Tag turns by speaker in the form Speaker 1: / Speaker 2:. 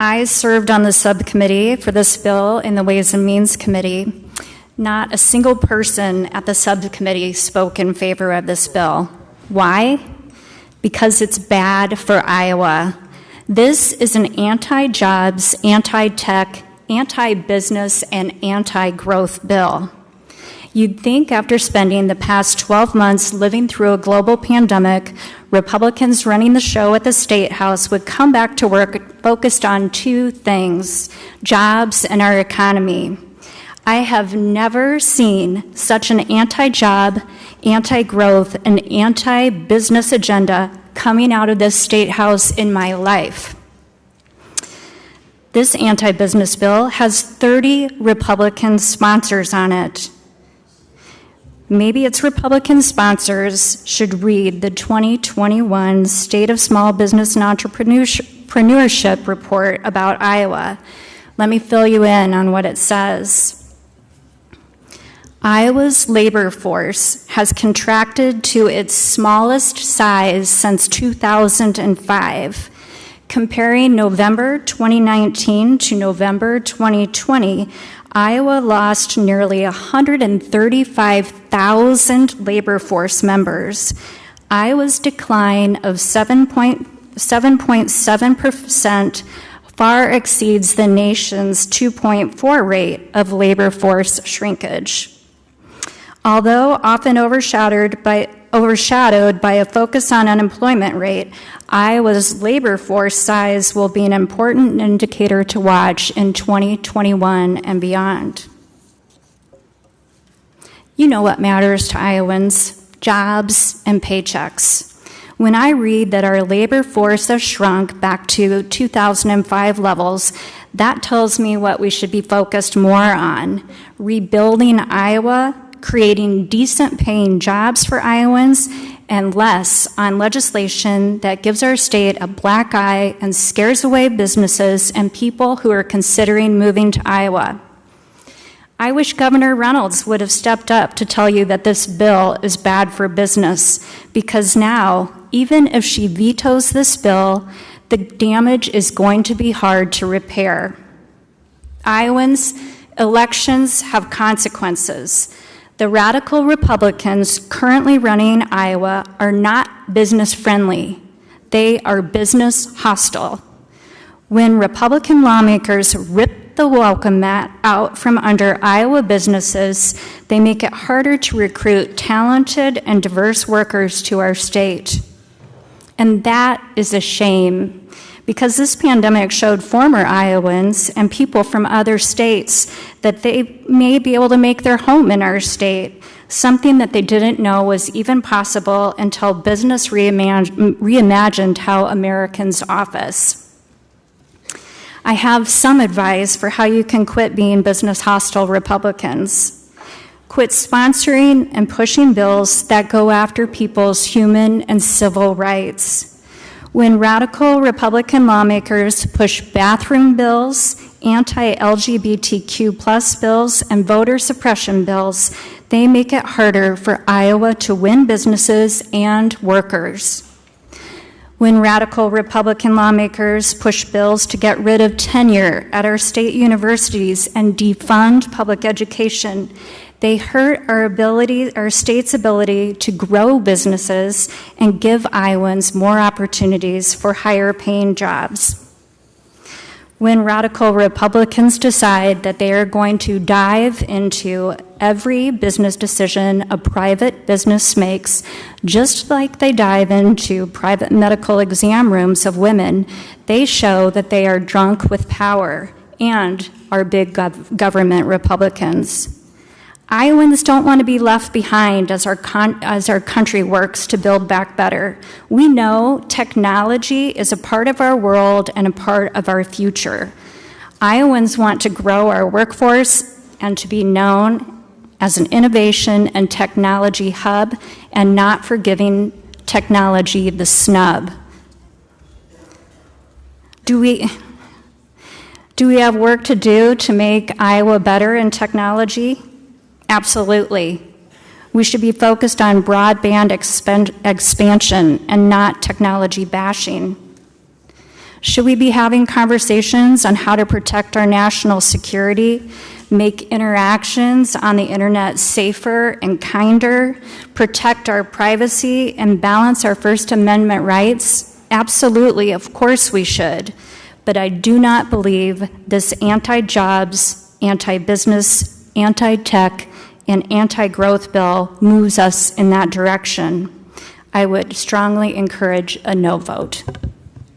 Speaker 1: I served on the subcommittee for this bill in the Ways and Means Committee. Not a single person at the subcommittee spoke in favor of this bill. Why? Because it's bad for Iowa. This is an anti-jobs, anti-tech, anti-business, and anti-growth bill. You'd think after spending the past 12 months living through a global pandemic, Republicans running the show at the State House would come back to work focused on two things: jobs and our economy. I have never seen such an anti-job, anti-growth, and anti-business agenda coming out of this State House in my life. This anti-business bill has 30 Republican sponsors on it. Maybe its Republican sponsors should read the 2021 State of Small Business and Entrepreneurship report about Iowa. Let me fill you in on what it says. Iowa's labor force has contracted to its smallest size since 2005. Comparing November 2019 to November 2020, Iowa lost nearly 135,000 labor force members. Iowa's decline of 7.7% far exceeds the nation's 2.4% rate of labor force shrinkage. Although often overshadowed by a focus on unemployment rate, Iowa's labor force size will be an important indicator to watch in 2021 and beyond. You know what matters to Iowans: jobs and paychecks. When I read that our labor force has shrunk back to 2005 levels, that tells me what we should be focused more on: rebuilding Iowa, creating decent paying jobs for Iowans, and less on legislation that gives our state a black eye and scares away businesses and people who are considering moving to Iowa. I wish Governor Reynolds would have stepped up to tell you that this bill is bad for business, because now, even if she vetoes this bill, the damage is going to be hard to repair. Iowans, elections have consequences. The radical Republicans currently running Iowa are not business friendly. They are business hostile. When Republican lawmakers rip the welcome mat out from under Iowa businesses, they make it harder to recruit talented and diverse workers to our state. And that is a shame, because this pandemic showed former Iowans and people from other states that they may be able to make their home in our state, something that they didn't know was even possible until business reimagined how Americans office. I have some advice for how you can quit being business hostile Republicans. Quit sponsoring and pushing bills that go after people's human and civil rights. When radical Republican lawmakers push bathroom bills, anti-LGBTQ+ bills, and voter suppression bills, they make it harder for Iowa to win businesses and workers. When radical Republican lawmakers push bills to get rid of tenure at our state universities and defund public education, they hurt our state's ability to grow businesses and give Iowans more opportunities for higher paying jobs. When radical Republicans decide that they are going to dive into every business decision a private business makes, just like they dive into private medical exam rooms of women, they show that they are drunk with power and are big government Republicans. Iowans don't want to be left behind as our country works to build back better. We know technology is a part of our world and a part of our future. Iowans want to grow our workforce and to be known as an innovation and technology hub, and not for giving technology the snub. Do we have work to do to make Iowa better in technology? Absolutely. We should be focused on broadband expansion and not technology bashing. Should we be having conversations on how to protect our national security, make interactions on the internet safer and kinder, protect our privacy, and balance our First Amendment rights? Absolutely, of course we should. But I do not believe this anti-jobs, anti-business, anti-tech, and anti-growth bill moves us in that direction. I would strongly encourage a no vote.